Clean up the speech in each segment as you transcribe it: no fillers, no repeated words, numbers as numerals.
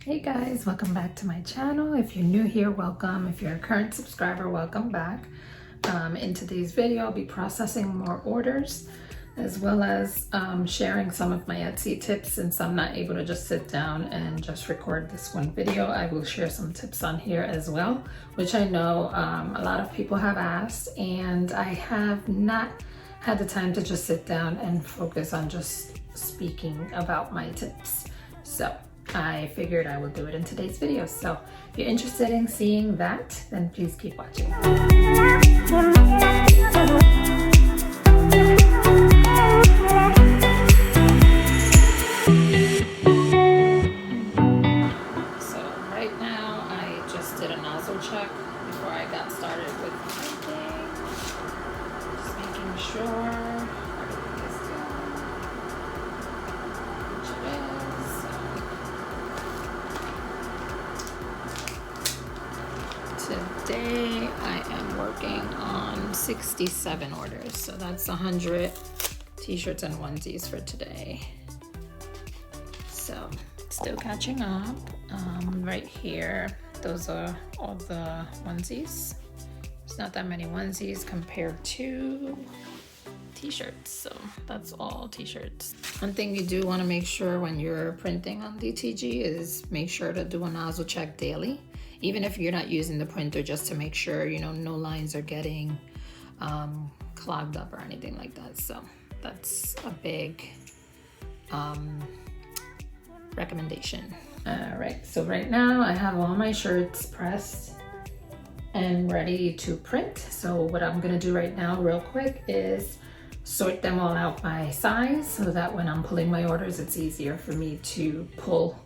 Hey guys, welcome back to my channel. If you're new here, welcome. If you're a current subscriber, welcome back. In today's video, I'll be processing more orders as well as sharing some of my Etsy tips. Since I'm not able to just sit down and just record this one video, I will share some tips on here as well, which I know a lot of people have asked, and I have not had the time to just sit down and focus on just speaking about my tips. So I figured I would do it in today's video. So if you're interested in seeing that, then please keep watching. So right now I just did a nozzle check before I got started with printing. Just making sure everything is done, which it is. Today I am working on 67 orders, so that's 100 t-shirts and onesies for today. So still catching up. Right here, those are all the onesies. There's not that many onesies compared to t-shirts, so that's all t-shirts. One thing you do want to make sure when you're printing on DTG is make sure to do a nozzle check daily, even if you're not using the printer, just to make sure, you know, no lines are getting clogged up or anything like that. So that's a big recommendation. All right, so right now I have all my shirts pressed and ready to print. So what I'm gonna do right now real quick is sort them all out by size so that when I'm pulling my orders, it's easier for me to pull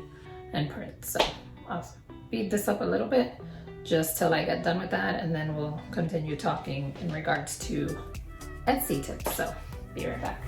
and print. So I'll speed this up a little bit just till I get done with that, and then we'll continue talking in regards to Etsy tips. So be right back.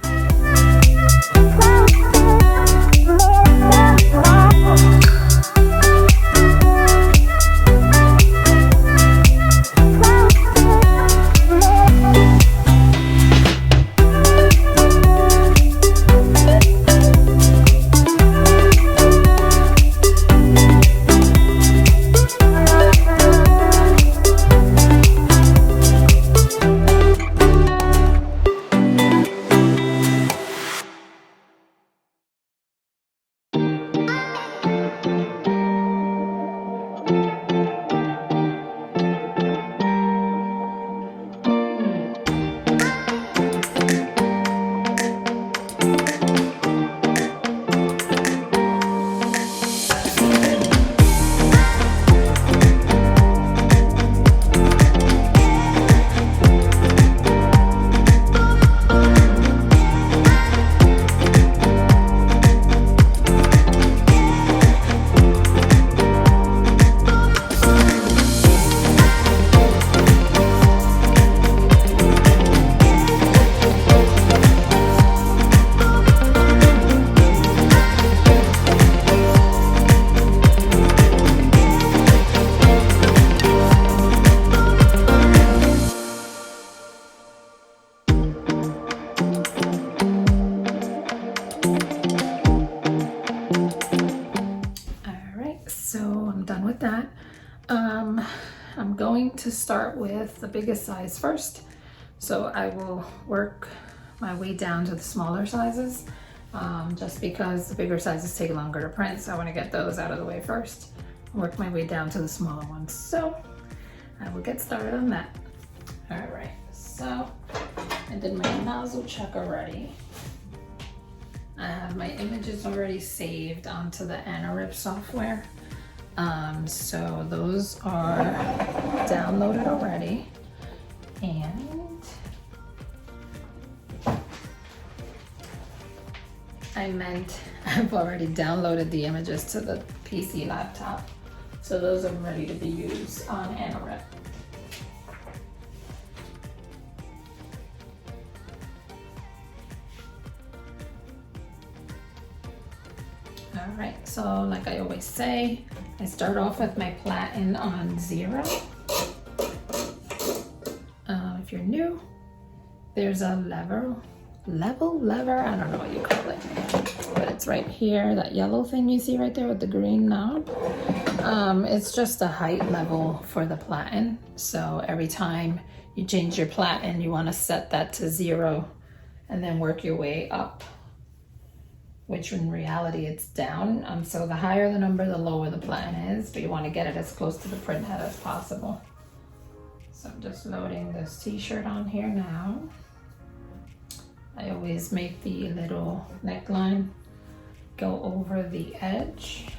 That I'm going to start with the biggest size first, so I will work my way down to the smaller sizes, just because the bigger sizes take longer to print, so I want to get those out of the way first and work my way down to the smaller ones. So I will get started on that. All right, so I did my nozzle check already. I have my images already saved onto the AnnaRip software. So those are downloaded already, and I've already downloaded the images to the PC laptop, so those are ready to be used on AnnaRip. All right, so like I always say, I start off with my platen on 0. If you're new, there's a lever, I don't know what you call it, but it's right here, that yellow thing you see right there with the green knob. It's just a height level for the platen. So every time you change your platen, you want to set that to 0 and then work your way up, which in reality it's down. So the higher the number, the lower the platen is, but you want to get it as close to the print head as possible. So I'm just loading this t-shirt on here now. I always make the little neckline go over the edge,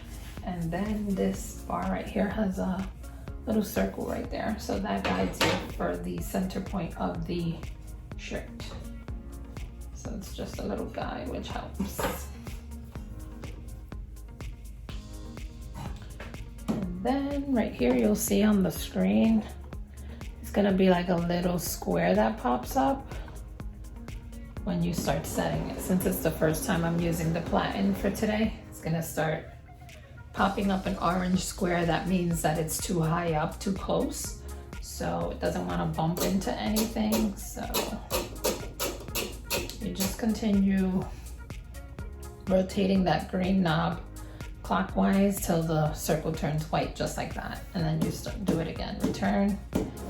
and then this bar right here has a little circle right there, so that guides you for the center point of the shirt. So it's just a little guide which helps. And then right here you'll see on the screen, it's gonna be like a little square that pops up when you start setting it. Since it's the first time I'm using the platen for today, it's gonna start popping up an orange square. That means that it's too high up, too close. So it doesn't wanna bump into anything. So you just continue rotating that green knob clockwise till the circle turns white, just like that. And then you do it again, return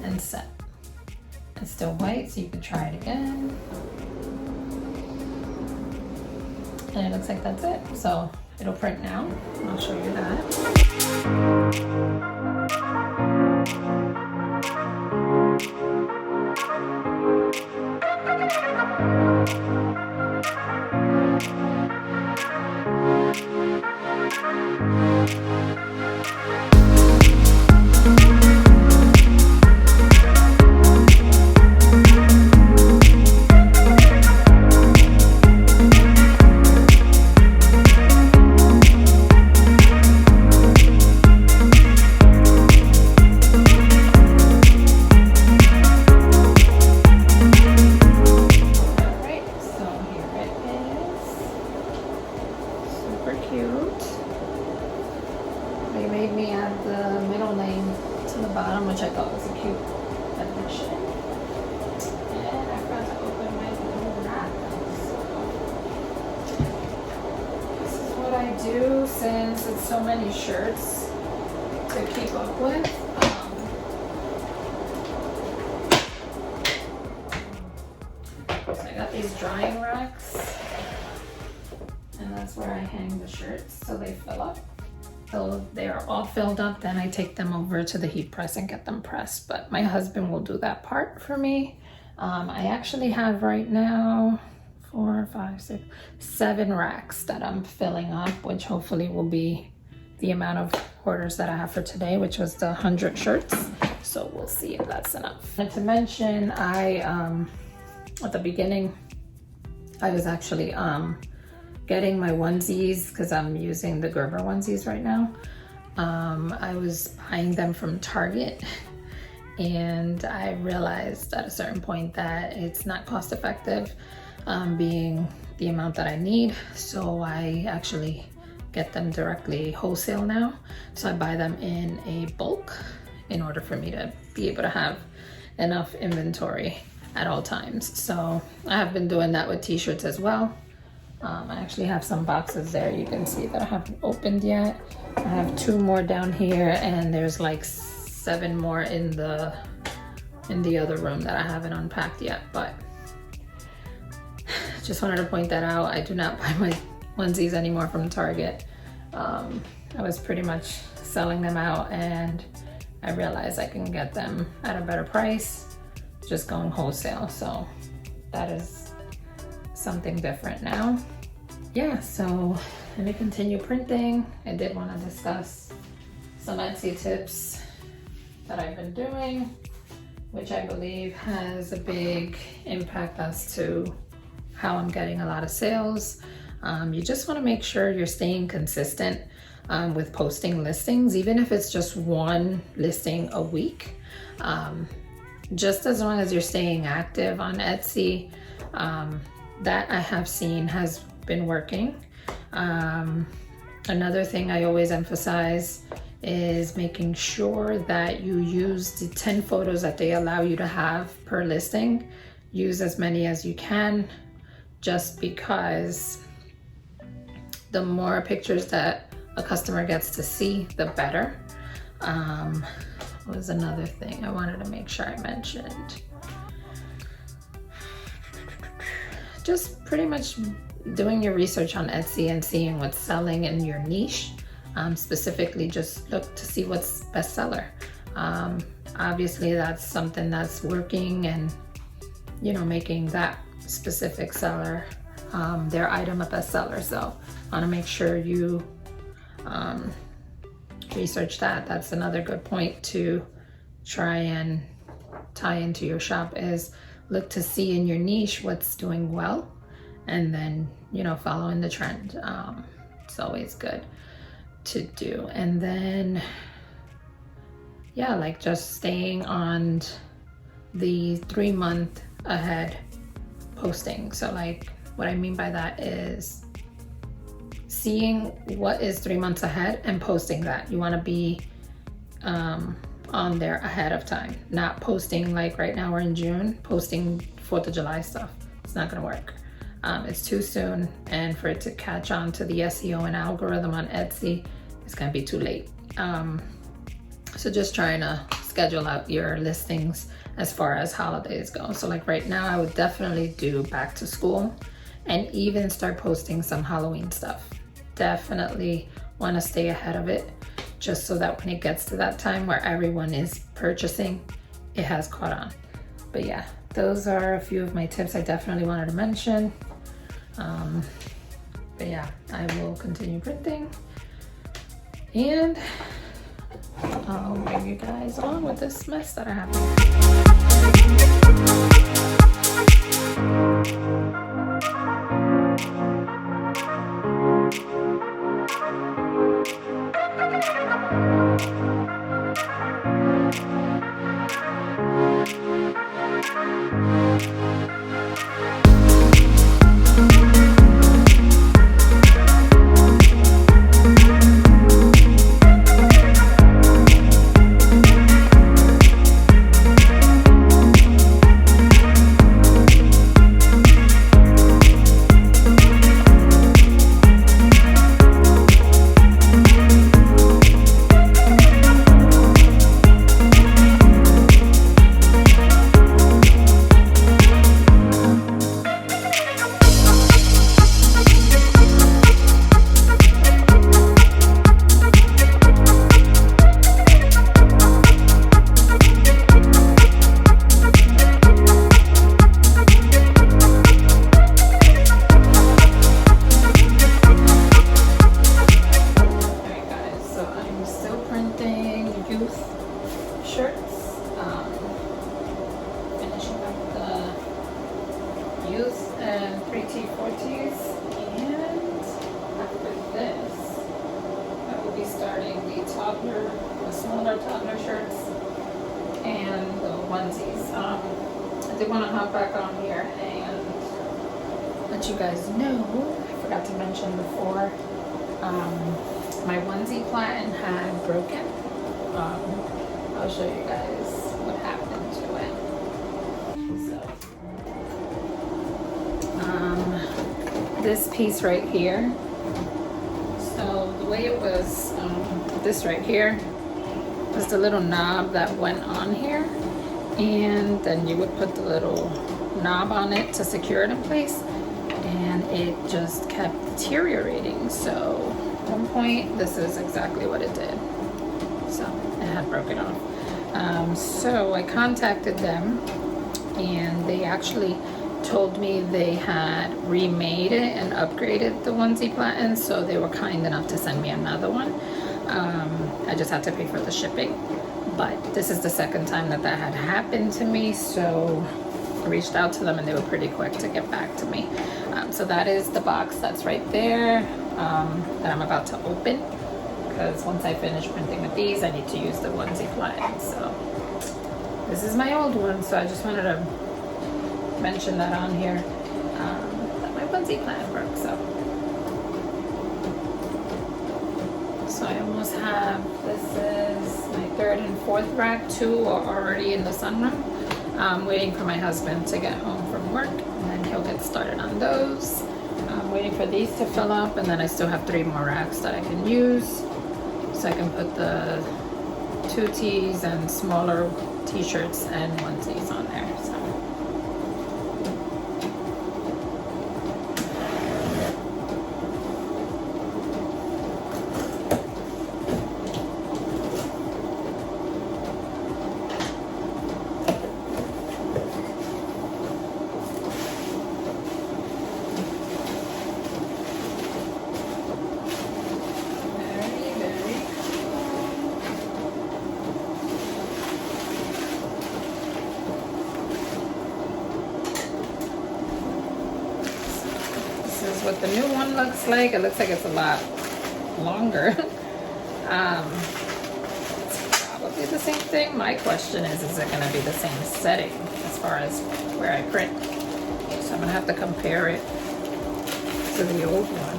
and set. It's still white, so you can try it again. And it looks like that's it. So it'll print now. I'll show you that. Which I thought was a cute addition. And I forgot to open my little wrap. So this is what I do since it's so many shirts to keep up with. So I got these drying racks, and that's where I hang the shirts so they fill up. So they are all filled up, then I take them over to the heat press and get them pressed. But my husband will do that part for me. I actually have right now 4, 5, 6, 7 racks that I'm filling up, which hopefully will be the amount of orders that I have for today, which was the 100 shirts. So we'll see if that's enough. And to mention, at the beginning, I was actually getting my onesies, because I'm using the Gerber onesies right now. I was buying them from Target, and I realized at a certain point that it's not cost effective being the amount that I need. So I actually get them directly wholesale now. So I buy them in a bulk in order for me to be able to have enough inventory at all times. So I have been doing that with t-shirts as well. I actually have some boxes there you can see that I haven't opened yet. I have 2 more down here, and there's like 7 more in the other room that I haven't unpacked yet. But just wanted to point that out. I do not buy my onesies anymore from Target. I was pretty much selling them out, and I realized I can get them at a better price just going wholesale. So that is something different now. Yeah, so let me continue printing. I did want to discuss some Etsy tips that I've been doing, which I believe has a big impact as to how I'm getting a lot of sales. You just want to make sure you're staying consistent with posting listings, even if it's just 1 listing a week. Just as long as you're staying active on Etsy, that I have seen has been working. Another thing I always emphasize is making sure that you use the 10 photos that they allow you to have per listing. Use as many as you can, just because the more pictures that a customer gets to see, the better. Was another thing I wanted to make sure I mentioned. Just pretty much doing your research on Etsy and seeing what's selling in your niche. Specifically, just look to see what's bestseller. Obviously, that's something that's working, and making that specific seller, their item a bestseller. So I want to make sure you research that. That's another good point to try and tie into your shop, is look to see in your niche what's doing well, and then following the trend. It's always good to do. And then like just staying on the 3 month ahead posting. So like what I mean by that is seeing what is 3 months ahead and posting that. You want to be on there ahead of time, not posting like right now we're in June, posting 4th of July stuff. It's not going to work. It's too soon, and for it to catch on to the SEO and algorithm on Etsy, it's going to be too late. So just trying to schedule out your listings as far as holidays go. So like right now, I would definitely do back to school, and even start posting some Halloween stuff. Definitely want to stay ahead of it, just so that when it gets to that time where everyone is purchasing, it has caught on. But yeah, those are a few of my tips I definitely wanted to mention. But yeah, I will continue printing, and I'll bring you guys along with this mess that I have. And 3T4Ts, and after this, I will be starting the Toddler, the smaller Toddler shirts, and the onesies. I did want to hop back on here and let you guys know, I forgot to mention before, my onesie platen had broken. I'll show you guys what happened to it. This piece right here, so the way it was, this right here was the little knob that went on here, and then you would put the little knob on it to secure it in place, and it just kept deteriorating. So at one point, this is exactly what it did. So it had broken off. So I contacted them, and they actually told me they had remade it and upgraded the onesie platen, so they were kind enough to send me another one. I just had to pay for the shipping, but this is the second time that had happened to me, so I reached out to them and they were pretty quick to get back to me. So that is the box that's right there, that I'm about to open, because once I finish printing with these, I need to use the onesie platen. So this is my old one, so I just wanted to mention that on here, that my onesie platen broke. So I almost have, this is my third and fourth rack. 2 are already in the sunroom. I'm waiting for my husband to get home from work, and then he'll get started on those. I'm waiting for these to fill up, and then I still have 3 more racks that I can use. So I can put the 2 tees and smaller t-shirts and onesies on there. So. What the new one looks like. It looks like it's a lot longer. It's probably the same thing. My question is it going to be the same setting as far as where I print? So I'm going to have to compare it to the old one.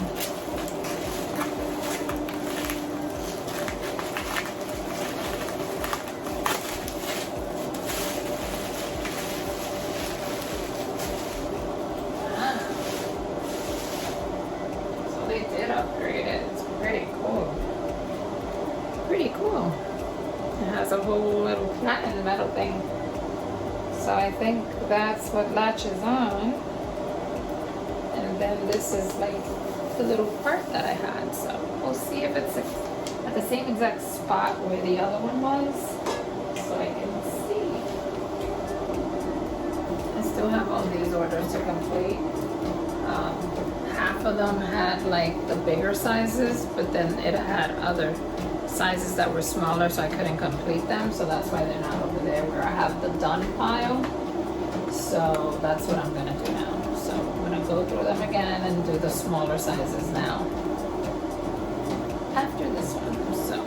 A whole little flattened metal thing, so I think that's what latches on, and then this is like the little part that I had. So we'll see if it's at the same exact spot where the other one was, so I can see. I still have all these orders to complete. Half of them had like the bigger sizes, but then it had other sizes that were smaller, so I couldn't complete them, so that's why they're not over there where I have the done pile. So that's what I'm gonna do now. So I'm gonna go through them again and do the smaller sizes now after this one. So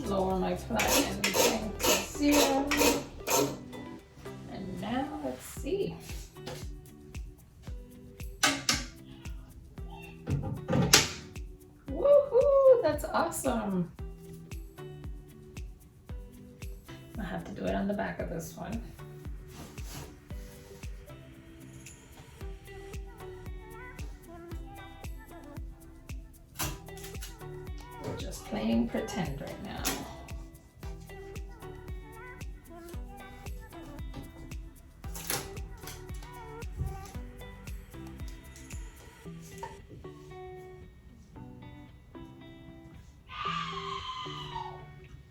lower my flatten thing to 0, and now let's see. That's awesome. I have to do it on the back of this one. We're just playing pretend right now.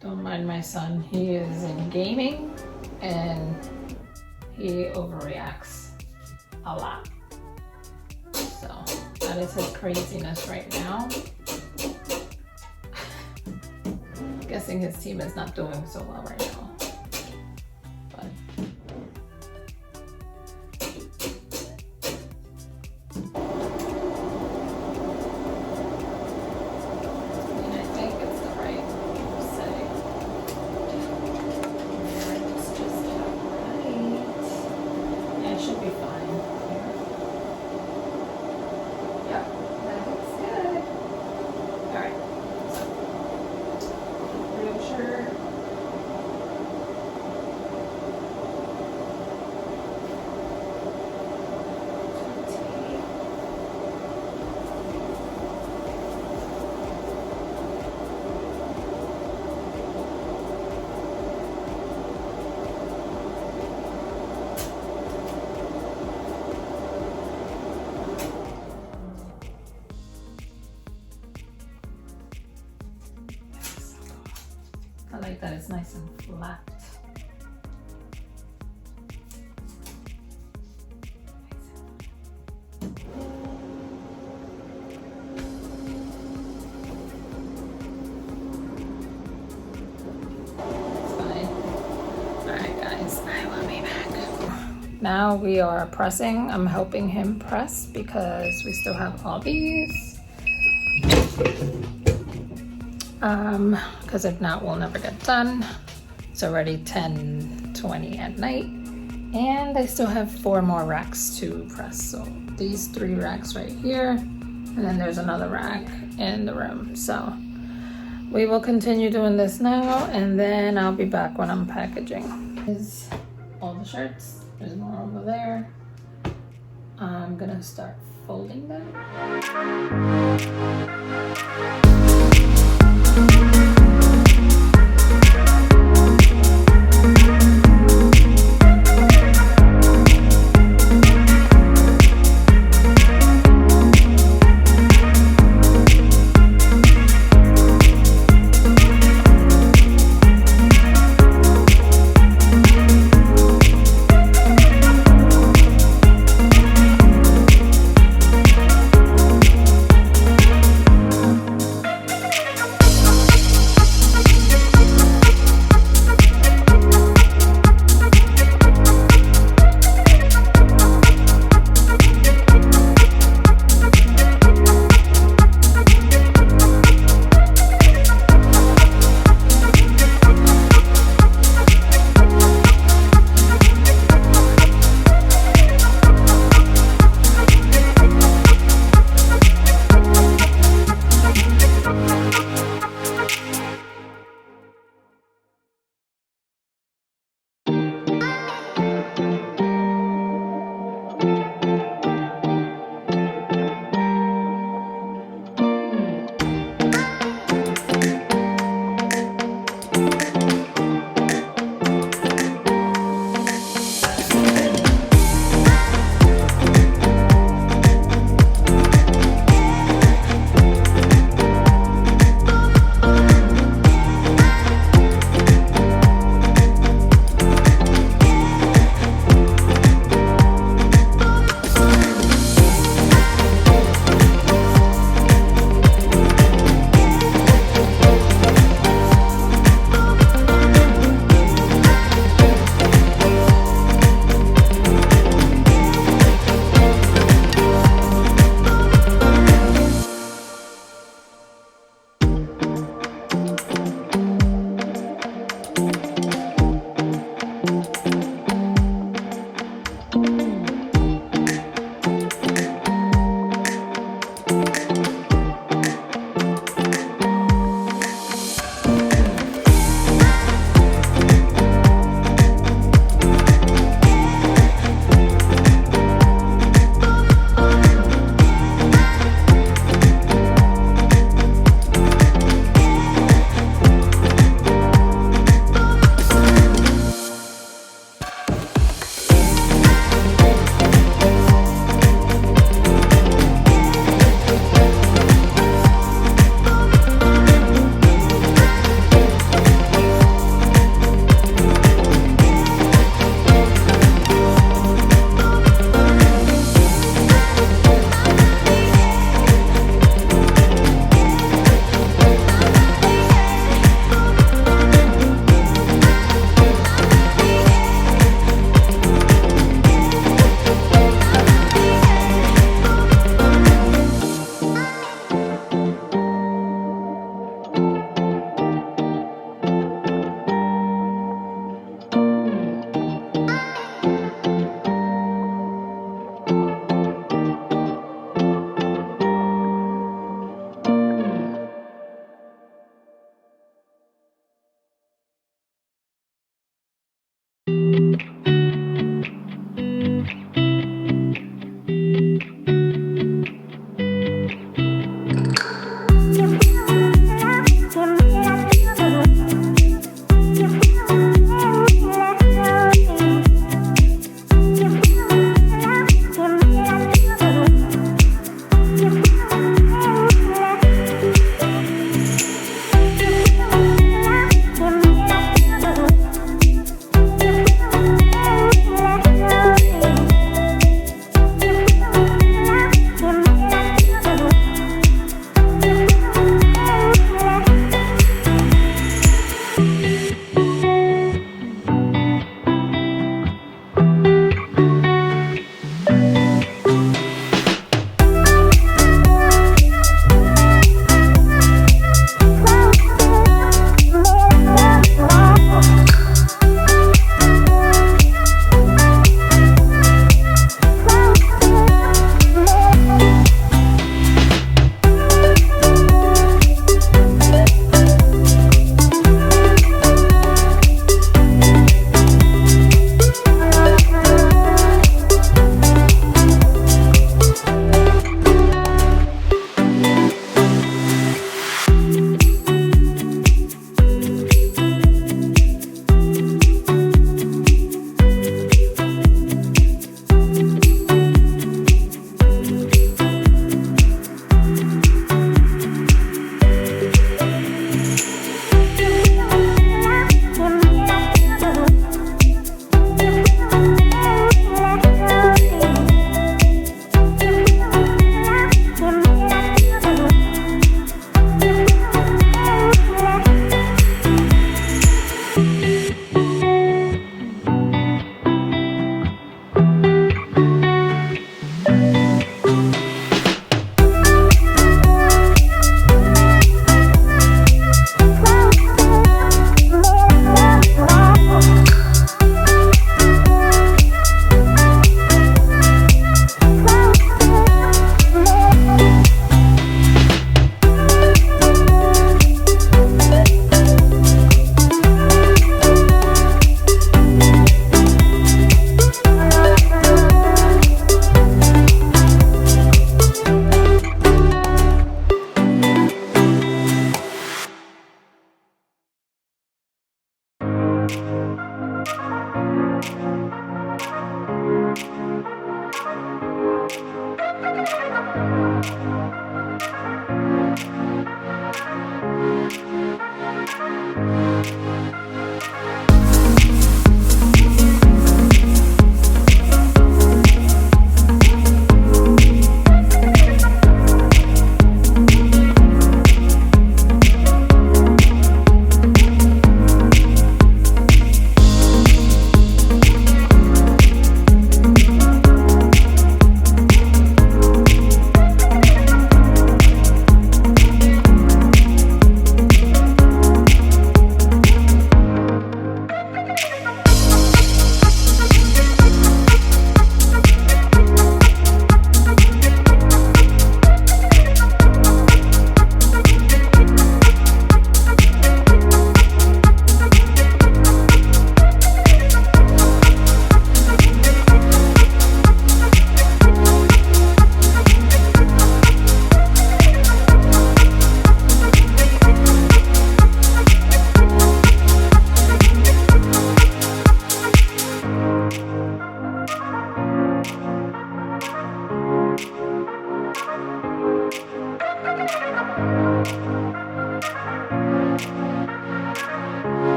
Don't mind my son, he is in gaming and he overreacts a lot. So that is his craziness right now. Guessing his team is not doing so well right now. I like that it's nice and flat. Now we are pressing. I'm helping him press because we still have all these. Because if not, we'll never get done. It's already 10:20 at night, and I still have 4 more racks to press. So these 3 racks right here, and then there's another rack in the room. So we will continue doing this now, and then I'll be back when I'm packaging. Is all the shirts. There's more over there. I'm gonna start folding them.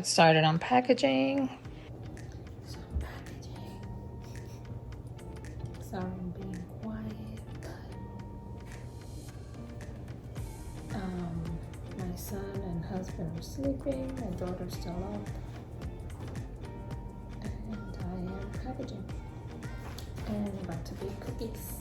get started on packaging. Sorry I'm being quiet, but my son and husband are sleeping, my daughter's still up, and I am packaging and about to bake cookies.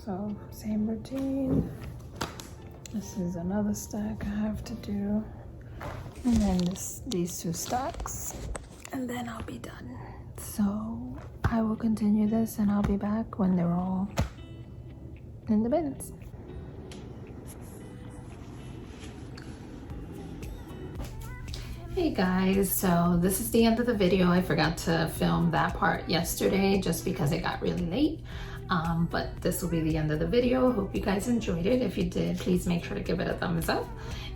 So same routine. This is another stack I have to do, and then these 2 stacks, and then I'll be done. So I will continue this and I'll be back when they're all in the bins. Hey guys, so this is the end of the video. I forgot to film that part yesterday just because it got really late. But this will be the end of the video. Hope you guys enjoyed it. If you did, please make sure to give it a thumbs up.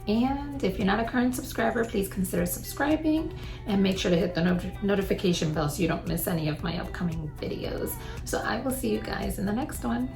And if you're not a current subscriber, please consider subscribing and make sure to hit the notification bell so you don't miss any of my upcoming videos. So I will see you guys in the next one.